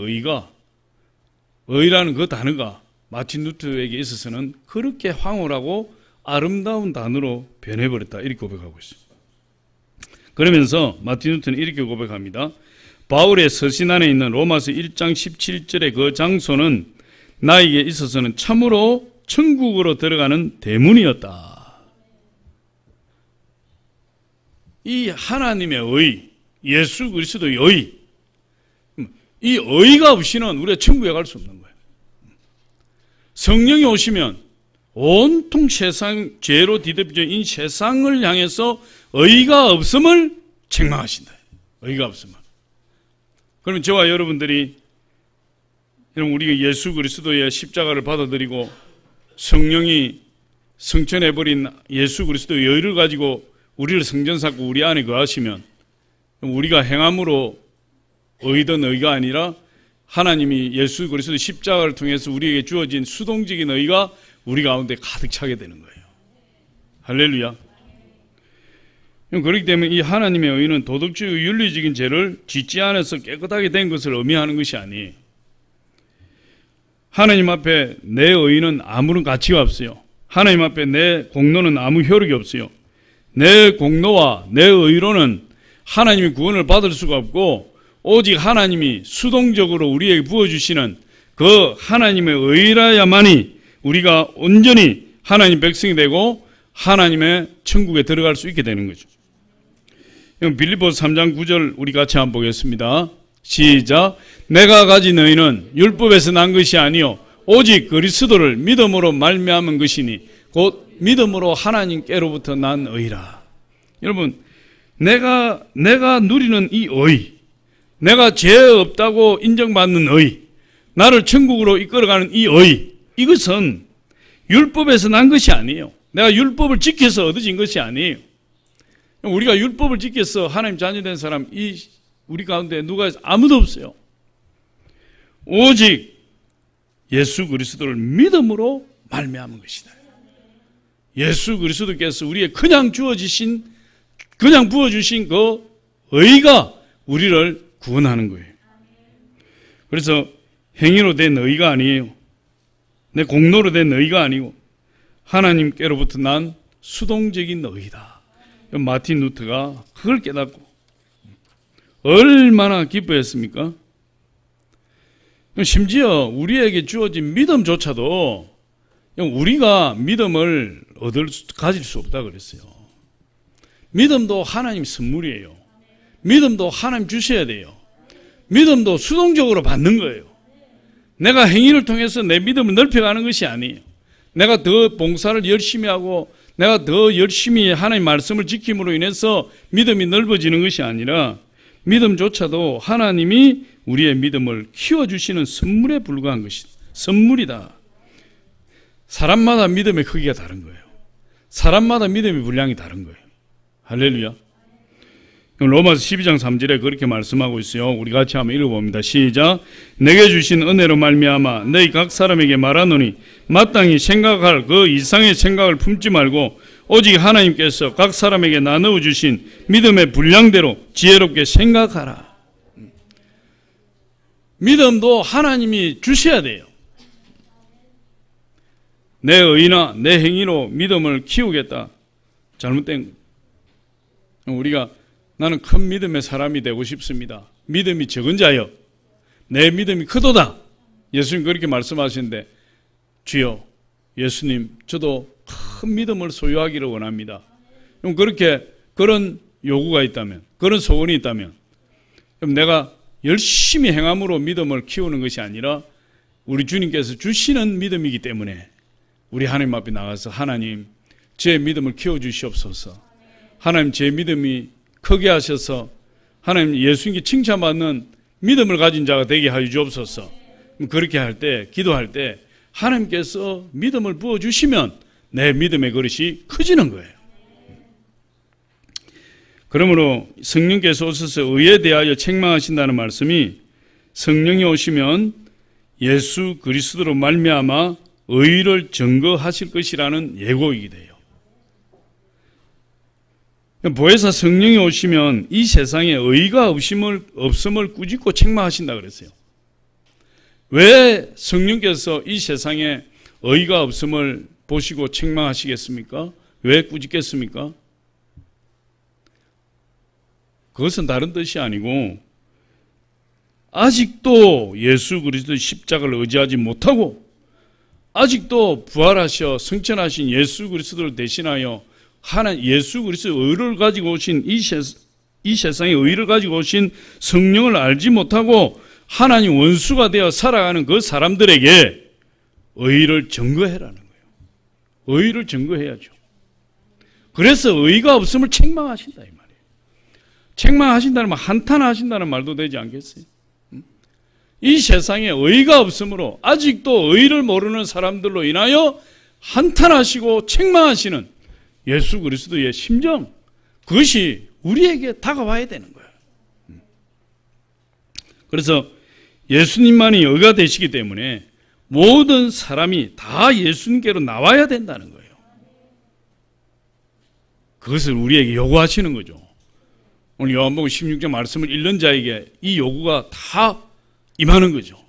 의라는 그 단어가 마틴 루터에게 있어서는 그렇게 황홀하고 아름다운 단어로 변해버렸다, 이렇게 고백하고 있습니다. 그러면서 마틴 루터는 이렇게 고백합니다. 바울의 서신 안에 있는 로마서 1장 17절의 그 장소는 나에게 있어서는 참으로 천국으로 들어가는 대문이었다. 이 하나님의 의, 예수 그리스도의 의, 이 의가 없이는 우리가 천국에 갈 수 없는 거예요. 성령이 오시면 온통 세상, 죄로 뒤덮여진 이 세상을 향해서 의가 없음을 책망하신다. 의가 없음을. 그러면 저와 여러분들이, 우리가 예수 그리스도의 십자가를 받아들이고 성령이 성천해버린 예수 그리스도의 의를 가지고 우리를 성전 삼고 우리 안에 거하시면, 우리가 행함으로 의든 의가 아니라 하나님이 예수 그리스도의 십자가를 통해서 우리에게 주어진 수동적인 의가 우리 가운데 가득 차게 되는 거예요. 할렐루야. 그렇기 때문에 이 하나님의 의는 도덕적이고 윤리적인 죄를 짓지 않아서 깨끗하게 된 것을 의미하는 것이 아니에요. 하나님 앞에 내 의는 아무런 가치가 없어요. 하나님 앞에 내 공로는 아무 효력이 없어요. 내 공로와 내 의로는 하나님의 구원을 받을 수가 없고, 오직 하나님이 수동적으로 우리에게 부어주시는 그 하나님의 의라야만이 우리가 온전히 하나님 백성이 되고 하나님의 천국에 들어갈 수 있게 되는 거죠. 빌립보서 3장 9절 우리 같이 한번 보겠습니다. 시작. 내가 가진 의는 율법에서 난 것이 아니요 오직 그리스도를 믿음으로 말미암은 것이니 곧 믿음으로 하나님께로부터 난 의라. 여러분, 내가 누리는 이 의, 내가 죄 없다고 인정받는 의, 나를 천국으로 이끌어가는 이 의, 이것은 율법에서 난 것이 아니에요. 내가 율법을 지켜서 얻어진 것이 아니에요. 우리가 율법을 지켜서 하나님 자녀된 사람, 우리 가운데 누가 아무도 없어요. 오직 예수 그리스도를 믿음으로 말미암은 것이다. 예수 그리스도께서 우리의 그냥 부어주신 그 의가 우리를 구원하는 거예요. 그래서 행위로 된 의가 아니에요. 내 공로로 된 의가 아니고 하나님께로부터 난 수동적인 의다. 마틴 루터가 그걸 깨닫고 얼마나 기뻐했습니까? 심지어 우리에게 주어진 믿음조차도 우리가 믿음을 가질 수 없다 그랬어요. 믿음도 하나님 선물이에요. 믿음도 하나님 주셔야 돼요. 믿음도 수동적으로 받는 거예요. 내가 행위를 통해서 내 믿음을 넓혀가는 것이 아니에요. 내가 더 봉사를 열심히 하고 내가 더 열심히 하나님 말씀을 지킴으로 인해서 믿음이 넓어지는 것이 아니라 믿음조차도 하나님이 우리의 믿음을 키워주시는 선물에 불과한 것이다. 선물이다. 사람마다 믿음의 크기가 다른 거예요. 사람마다 믿음의 분량이 다른 거예요. 할렐루야. 로마서 12장 3절에 그렇게 말씀하고 있어요. 우리 같이 한번 읽어봅니다. 시작. 내게 주신 은혜로 말미암아 너희 각 사람에게 말하노니 마땅히 생각할 그 이상의 생각을 품지 말고 오직 하나님께서 각 사람에게 나누어 주신 믿음의 분량대로 지혜롭게 생각하라. 믿음도 하나님이 주셔야 돼요. 내 의나 내 행위로 믿음을 키우겠다. 잘못된 거예요. 우리가 나는 큰 믿음의 사람이 되고 싶습니다. 믿음이 적은 자여 내 믿음이 크도다. 예수님 그렇게 말씀하시는데 주여 예수님 저도 큰 믿음을 소유하기를 원합니다. 그런 요구가 있다면, 그런 소원이 있다면 그럼 내가 열심히 행함으로 믿음을 키우는 것이 아니라 우리 주님께서 주시는 믿음이기 때문에 우리 하나님 앞에 나가서 하나님 제 믿음을 키워주시옵소서. 하나님 제 믿음이 크게 하셔서 하나님 예수님께 칭찬받는 믿음을 가진 자가 되게 하여 주옵소서. 그렇게 할 때, 기도할 때 하나님께서 믿음을 부어주시면 내 믿음의 그릇이 커지는 거예요. 그러므로 성령께서 오셔서 의에 대하여 책망하신다는 말씀이 성령이 오시면 예수 그리스도로 말미암아 의를 증거하실 것이라는 예고이기 돼요. 보혜사 성령이 오시면 이 세상에 의가 없음을 꾸짖고 책망하신다 그랬어요. 왜 성령께서 이 세상에 의가 없음을 보시고 책망하시겠습니까? 왜 꾸짖겠습니까? 그것은 다른 뜻이 아니고 아직도 예수 그리스도의 십자가를 의지하지 못하고 아직도 부활하셔 승천하신 예수 그리스도를 대신하여 예수 그리스도의 의를 가지고 오신 이 세상의 의를 가지고 오신 성령을 알지 못하고 하나님 원수가 되어 살아가는 그 사람들에게 의를 증거해라는 거예요. 의를 증거해야죠. 그래서 의가 없음을 책망하신다 이 말이에요. 책망하신다는 말, 한탄하신다는 말도 되지 않겠어요? 이 세상에 의가 없으므로 아직도 의를 모르는 사람들로 인하여 한탄하시고 책망하시는 예수 그리스도의 심정, 그것이 우리에게 다가와야 되는 거예요. 그래서 예수님만이 의가 되시기 때문에 모든 사람이 다 예수님께로 나와야 된다는 거예요. 그것을 우리에게 요구하시는 거죠. 오늘 요한복음 16장 말씀을 읽는 자에게 이 요구가 다 임하는 거죠.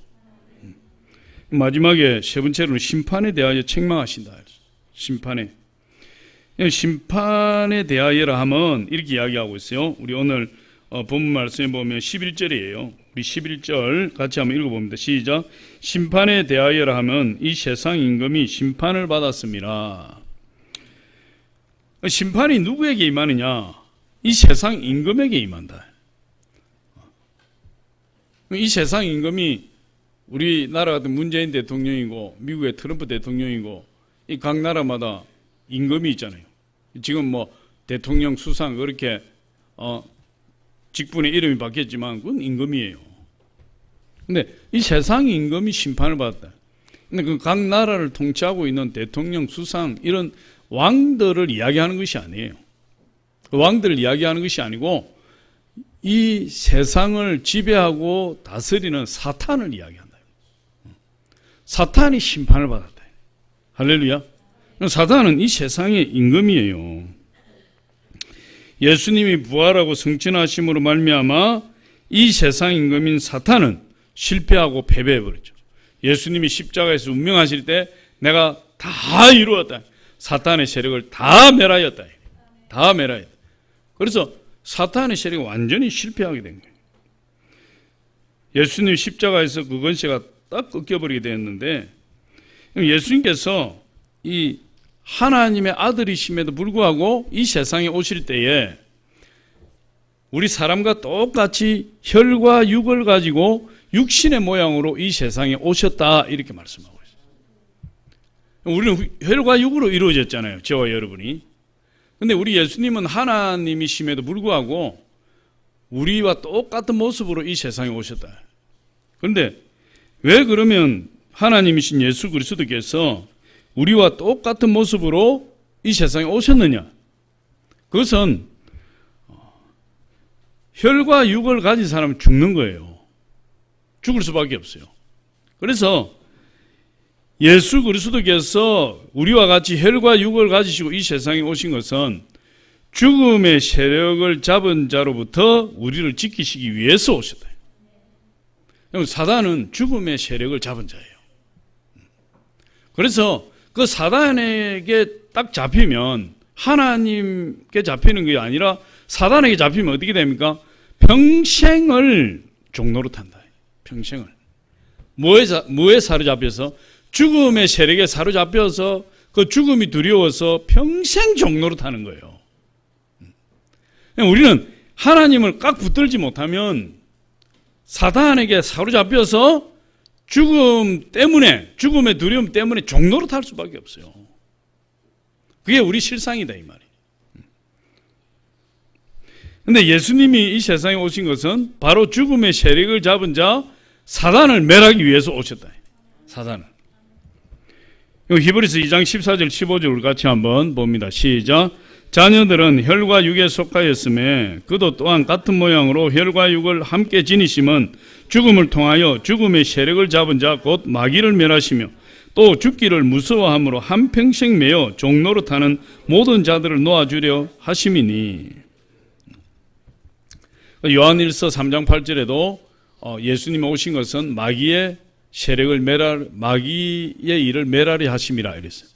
마지막에 세 번째로는 심판에 대하여 책망하신다. 심판에 대하여라 하면 이렇게 이야기하고 있어요. 우리 오늘 본문 말씀에 보면 11절이에요. 우리 11절 같이 한번 읽어봅니다. 시작. 심판에 대하여라 하면 이 세상 임금이 심판을 받았습니다. 심판이 누구에게 임하느냐? 이 세상 임금에게 임한다. 이 세상 임금이 우리나라 같은 문재인 대통령이고 미국의 트럼프 대통령이고 이 각 나라마다 임금이 있잖아요. 지금 뭐 대통령 수상 그렇게 직분의 이름이 바뀌었지만 그건 임금이에요. 근데 이 세상 임금이 심판을 받았다. 근데 그 각 나라를 통치하고 있는 대통령 수상 이런 왕들을 이야기하는 것이 아니에요. 그 왕들을 이야기하는 것이 아니고 이 세상을 지배하고 다스리는 사탄을 이야기한다. 사탄이 심판을 받았다. 할렐루야. 사탄은 이 세상의 임금이에요. 예수님이 부활하고 승천하심으로 말미암아 이 세상 임금인 사탄은 실패하고 패배해버렸죠. 예수님이 십자가에서 운명하실 때 내가 다 이루었다. 사탄의 세력을 다 멸하였다. 다 멸하였다. 그래서 사탄의 세력이 완전히 실패하게 된 거예요. 예수님 십자가에서 그 권세가 딱 꺾여버리게 되었는데 예수님께서 이 하나님의 아들이심에도 불구하고 이 세상에 오실 때에 우리 사람과 똑같이 혈과 육을 가지고 육신의 모양으로 이 세상에 오셨다 이렇게 말씀하고 있어요. 우리는 혈과 육으로 이루어졌잖아요. 저와 여러분이. 근데 우리 예수님은 하나님이심에도 불구하고 우리와 똑같은 모습으로 이 세상에 오셨다. 그런데 왜 그러면 하나님이신 예수 그리스도께서 우리와 똑같은 모습으로 이 세상에 오셨느냐? 그것은 혈과 육을 가진 사람은 죽는 거예요. 죽을 수밖에 없어요. 그래서 예수 그리스도께서 우리와 같이 혈과 육을 가지시고 이 세상에 오신 것은 죽음의 세력을 잡은 자로부터 우리를 지키시기 위해서 오셨다. 사단은 죽음의 세력을 잡은 자예요. 그래서 그 사단에게 딱 잡히면 하나님께 잡히는 게 아니라 사단에게 잡히면 어떻게 됩니까? 평생을 종로로 탄다. 평생을. 뭐에 사로잡혀서? 죽음의 세력에 사로잡혀서 그 죽음이 두려워서 평생 종로로 타는 거예요. 우리는 하나님을 꽉 붙들지 못하면 사단에게 사로잡혀서 죽음 때문에, 죽음의 두려움 때문에 종로로 탈 수밖에 없어요. 그게 우리 실상이다 이 말이에요. 그런데 예수님이 이 세상에 오신 것은 바로 죽음의 세력을 잡은 자 사단을 멸하기 위해서 오셨다. 사단을. 히브리서 2장 14절 15절을 같이 한번 봅니다. 시작. 자녀들은 혈과 육에 속하였음에 그도 또한 같은 모양으로 혈과 육을 함께 지니심은 죽음을 통하여 죽음의 세력을 잡은 자 곧 마귀를 멸하시며 또 죽기를 무서워함으로 한평생 매어 종로로 타는 모든 자들을 놓아주려 하심이니. 요한일서 3장 8절에도 예수님 오신 것은 마귀의 일을 멸하려 하심이라 이랬어요.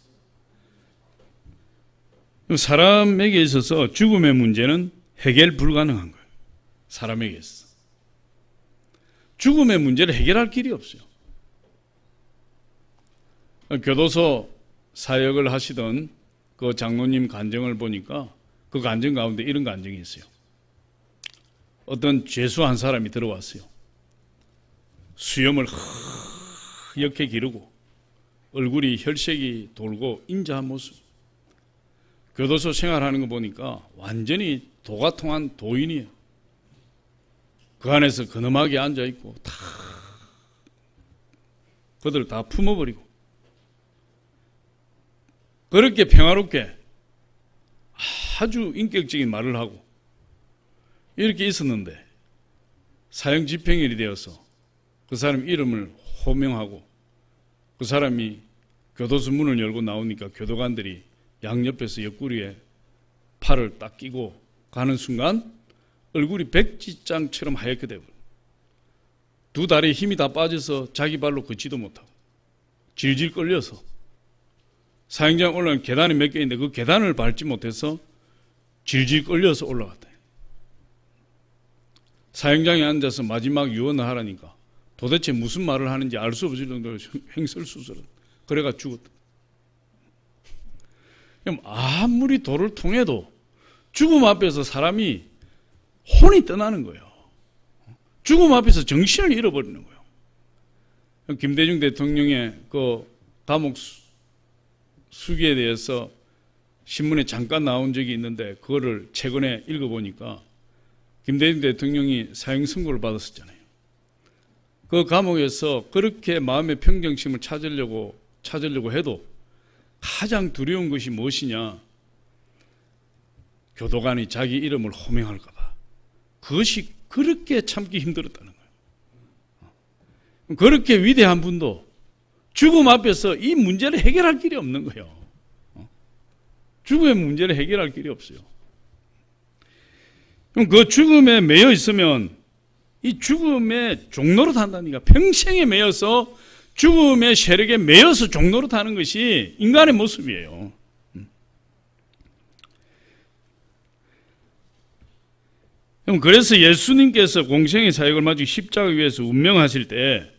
사람에게 있어서 죽음의 문제는 해결 불가능한 거예요. 사람에게 있어서. 죽음의 문제를 해결할 길이 없어요. 교도소 사역을 하시던 그 장로님 간증을 보니까 그 간증 가운데 이런 간증이 있어요. 어떤 죄수 한 사람이 들어왔어요. 수염을 하얗게 기르고 얼굴이 혈색이 돌고 인자한 모습. 교도소 생활하는 거 보니까 완전히 도가 통한 도인이에요. 그 안에서 근엄하게 앉아있고 다 그들 다 품어버리고 그렇게 평화롭게 아주 인격적인 말을 하고 이렇게 있었는데 사형 집행일이 되어서 그 사람 이름을 호명하고 그 사람이 교도소 문을 열고 나오니까 교도관들이 양옆에서 옆구리에 팔을 딱 끼고 가는 순간 얼굴이 백지장처럼 하얗게 되고 두 다리에 힘이 다 빠져서 자기 발로 걷지도 못하고 질질 끌려서 사형장 올라가는 계단이 몇 개 있는데 그 계단을 밟지 못해서 질질 끌려서 올라갔다. 사형장에 앉아서 마지막 유언을 하라니까 도대체 무슨 말을 하는지 알 수 없을 정도로 횡설수설은 그래가 죽었다. 아무리 도를 통해도 죽음 앞에서 사람이 혼이 떠나는 거예요. 죽음 앞에서 정신을 잃어버리는 거예요. 김대중 대통령의 그 감옥 수기에 대해서 신문에 잠깐 나온 적이 있는데 그거를 최근에 읽어보니까 김대중 대통령이 사형 선고를 받았었잖아요. 그 감옥에서 그렇게 마음의 평정심을 찾으려고 해도 가장 두려운 것이 무엇이냐? 교도관이 자기 이름을 호명할까 봐. 그것이 그렇게 참기 힘들었다는 거예요. 그렇게 위대한 분도 죽음 앞에서 이 문제를 해결할 길이 없는 거예요. 죽음의 문제를 해결할 길이 없어요. 그럼 그 죽음에 매여 있으면 이 죽음의 종노릇 한다니까. 평생에 매여서 죽음의 세력에 매여서 종노릇 하는 것이 인간의 모습이에요. 그래서 예수님께서 공생의 사역을 마치고 십자가 위에서 운명하실 때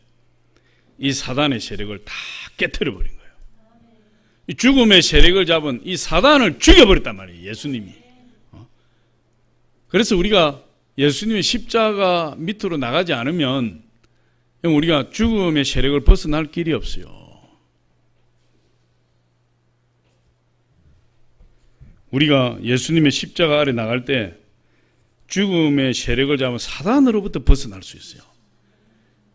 이 사단의 세력을 다 깨트려 버린 거예요. 이 죽음의 세력을 잡은 이 사단을 죽여버렸단 말이에요. 예수님이. 그래서 우리가 예수님의 십자가 밑으로 나가지 않으면 우리가 죽음의 세력을 벗어날 길이 없어요. 우리가 예수님의 십자가 아래 나갈 때 죽음의 세력을 잡은 사단으로부터 벗어날 수 있어요.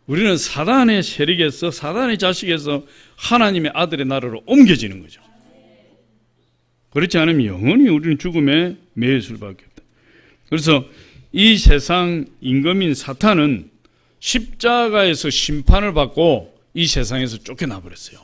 우리는 사단의 세력에서, 사단의 자식에서 하나님의 아들의 나라로 옮겨지는 거죠. 그렇지 않으면 영원히 우리는 죽음에 매여 있을 수밖에 없다. 그래서 이 세상 임금인 사탄은 십자가에서 심판을 받고 이 세상에서 쫓겨나 버렸어요.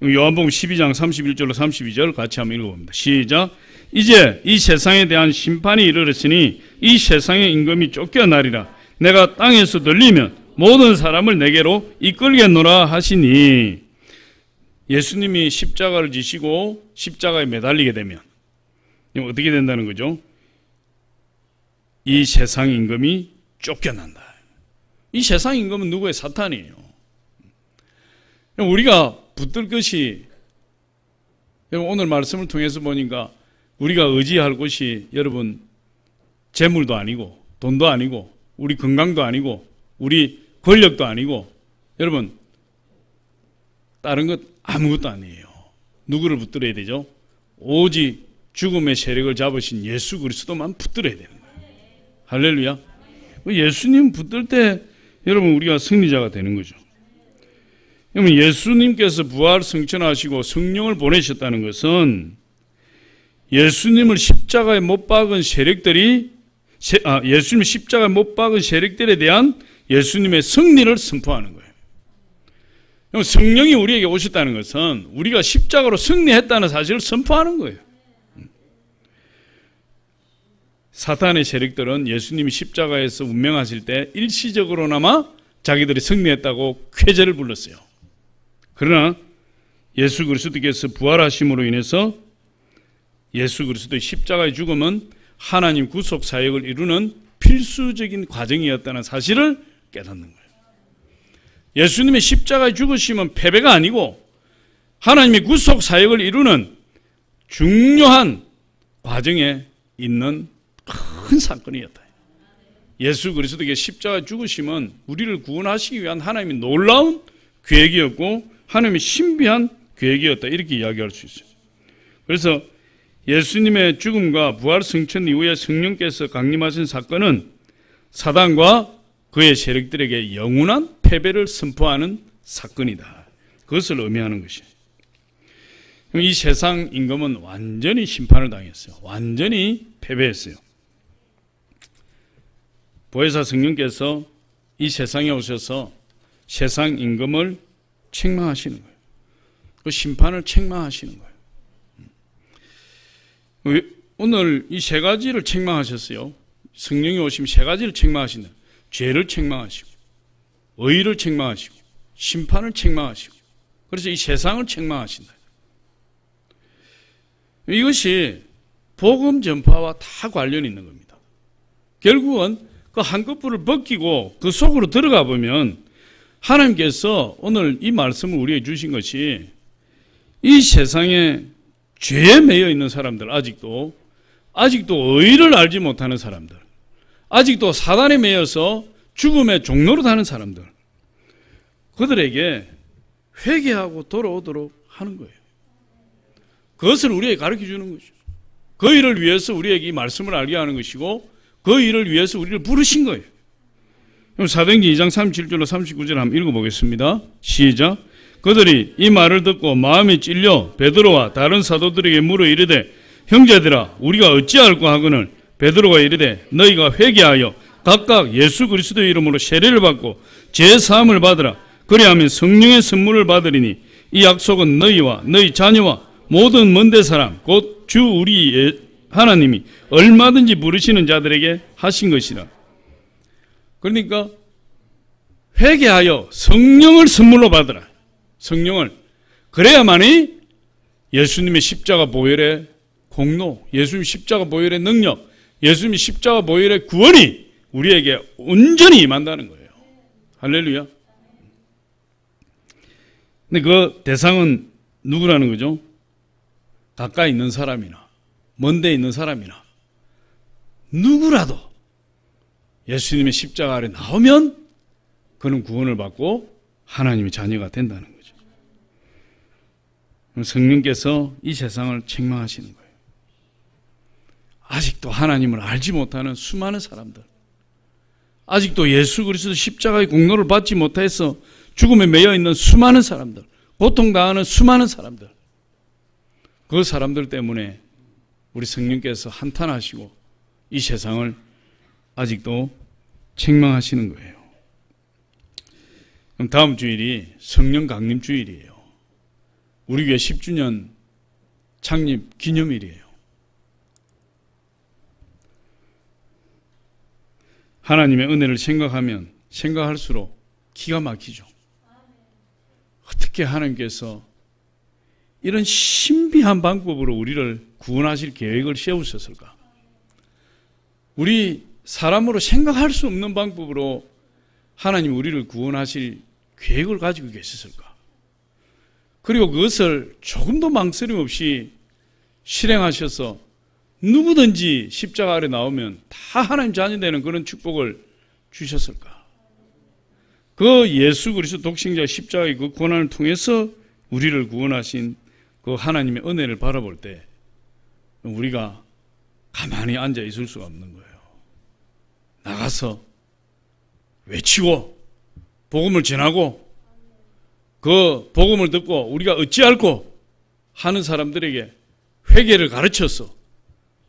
요한복음 12장 31절로 32절 같이 한번 읽어봅니다. 시작. 이제 이 세상에 대한 심판이 이르렀으니 이 세상의 임금이 쫓겨나리라. 내가 땅에서 들리면 모든 사람을 내게로 이끌겠노라 하시니, 예수님이 십자가를 지시고 십자가에 매달리게 되면 어떻게 된다는 거죠? 이 세상 임금이 쫓겨난다. 이 세상 임금은 누구의? 사탄이에요. 우리가 붙들 것이, 오늘 말씀을 통해서 보니까 우리가 의지할 것이 여러분 재물도 아니고 돈도 아니고 우리 건강도 아니고 우리 권력도 아니고 여러분 다른 것 아무것도 아니에요. 누구를 붙들어야 되죠? 오직 죽음의 세력을 잡으신 예수 그리스도만 붙들어야 되는 거예요. 할렐루야. 예수님 붙들 때 여러분 우리가 승리자가 되는 거죠. 여러분 예수님께서 부활 승천하시고 성령을 보내셨다는 것은 예수님을 십자가에 못 박은 세력들이 예수님 십자가에 못 박은 세력들에 대한 예수님의 승리를 선포하는 거예요. 성령이 우리에게 오셨다는 것은 우리가 십자가로 승리했다는 사실을 선포하는 거예요. 사탄의 세력들은 예수님이 십자가에서 운명하실 때 일시적으로나마 자기들이 승리했다고 쾌재를 불렀어요. 그러나 예수 그리스도께서 부활하심으로 인해서 예수 그리스도의 십자가의 죽음은 하나님 구속 사역을 이루는 필수적인 과정이었다는 사실을 깨닫는 거예요. 예수님의 십자가의 죽으심은 패배가 아니고 하나님의 구속 사역을 이루는 중요한 과정에 있는 큰 사건이었다. 예수 그리스도의 십자가 죽으심은 우리를 구원하시기 위한 하나님의 놀라운 계획이었고 하나님의 신비한 계획이었다. 이렇게 이야기할 수 있어요. 그래서 예수님의 죽음과 부활 승천 이후에 성령께서 강림하신 사건은 사단과 그의 세력들에게 영원한 패배를 선포하는 사건이다. 그것을 의미하는 것이에요. 이 세상 임금은 완전히 심판을 당했어요. 완전히 패배했어요. 보혜사 성령께서 이 세상에 오셔서 세상 임금을 책망하시는 거예요. 그 심판을 책망하시는 거예요. 오늘 이 세 가지를 책망하셨어요. 성령이 오시면 세 가지를 책망하신다. 죄를 책망하시고, 의를 책망하시고, 심판을 책망하시고, 그래서 이 세상을 책망하신다. 이것이 복음 전파와 다 관련이 있는 겁니다. 결국은 그 한꺼풀을 벗기고 그 속으로 들어가 보면 하나님께서 오늘 이 말씀을 우리에게 주신 것이 이 세상에 죄에 매여 있는 사람들, 아직도 의를 알지 못하는 사람들, 아직도 사단에 매여서 죽음의 종로로 가는 사람들, 그들에게 회개하고 돌아오도록 하는 거예요. 그것을 우리에게 가르쳐 주는 거죠. 그 일을 위해서 우리에게 이 말씀을 알게 하는 것이고 그 일을 위해서 우리를 부르신 거예요. 그럼 사도행전 2장 37절로 39절 한번 읽어보겠습니다. 시작. 그들이 이 말을 듣고 마음이 찔려 베드로와 다른 사도들에게 물어 이르되 형제들아 우리가 어찌할까 하거늘 베드로가 이르되 너희가 회개하여 각각 예수 그리스도의 이름으로 세례를 받고 죄사함을 받으라. 그리하면 성령의 선물을 받으리니 이 약속은 너희와 너희 자녀와 모든 먼데 사람 곧 주 우리 하나님이 얼마든지 부르시는 자들에게 하신 것이라. 그러니까 회개하여 성령을 선물로 받으라. 성령을. 그래야만이 예수님의 십자가 보혈의 공로, 예수님 십자가 보혈의 능력, 예수님 십자가 보혈의 구원이 우리에게 온전히 임한다는 거예요. 할렐루야. 근데 그 대상은 누구라는 거죠? 가까이 있는 사람이나 먼데 있는 사람이나 누구라도 예수님의 십자가 아래 나오면 그는 구원을 받고 하나님의 자녀가 된다는 거죠. 성령께서 이 세상을 책망하시는 거예요. 아직도 하나님을 알지 못하는 수많은 사람들, 아직도 예수 그리스도 십자가의 공로를 받지 못해서 죽음에 매여 있는 수많은 사람들, 고통당하는 수많은 사람들, 그 사람들 때문에 우리 성령께서 한탄하시고 이 세상을 아직도 책망하시는 거예요. 그럼 다음 주일이 성령 강림 주일이에요. 우리 교회 10주년 창립 기념일이에요. 하나님의 은혜를 생각하면 생각할수록 기가 막히죠. 어떻게 하나님께서 이런 신비한 방법으로 우리를 구원하실 계획을 세우셨을까? 우리 사람으로 생각할 수 없는 방법으로 하나님 우리를 구원하실 계획을 가지고 계셨을까? 그리고 그것을 조금도 망설임 없이 실행하셔서 누구든지 십자가 아래 나오면 다 하나님 자녀 되는 그런 축복을 주셨을까? 그 예수 그리스도 독생자 십자가의 그 고난을 통해서 우리를 구원하신 그 하나님의 은혜를 바라볼 때 우리가 가만히 앉아 있을 수가 없는 거예요. 나가서 외치고 복음을 전하고 그 복음을 듣고 우리가 어찌할꼬 하는 사람들에게 회개를 가르쳐서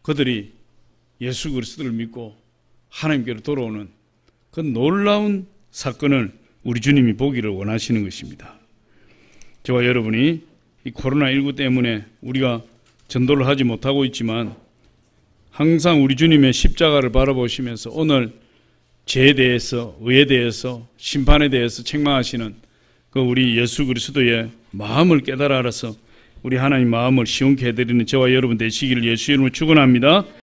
그들이 예수 그리스도를 믿고 하나님께로 돌아오는 그 놀라운 사건을 우리 주님이 보기를 원하시는 것입니다. 저와 여러분이 이 코로나19 때문에 우리가 전도를 하지 못하고 있지만 항상 우리 주님의 십자가를 바라보시면서 오늘 죄에 대해서, 의에 대해서, 심판에 대해서 책망하시는 그 우리 예수 그리스도의 마음을 깨달아 알아서 우리 하나님 마음을 시원케 해드리는 저와 여러분 되시기를 예수 이름으로 축원합니다.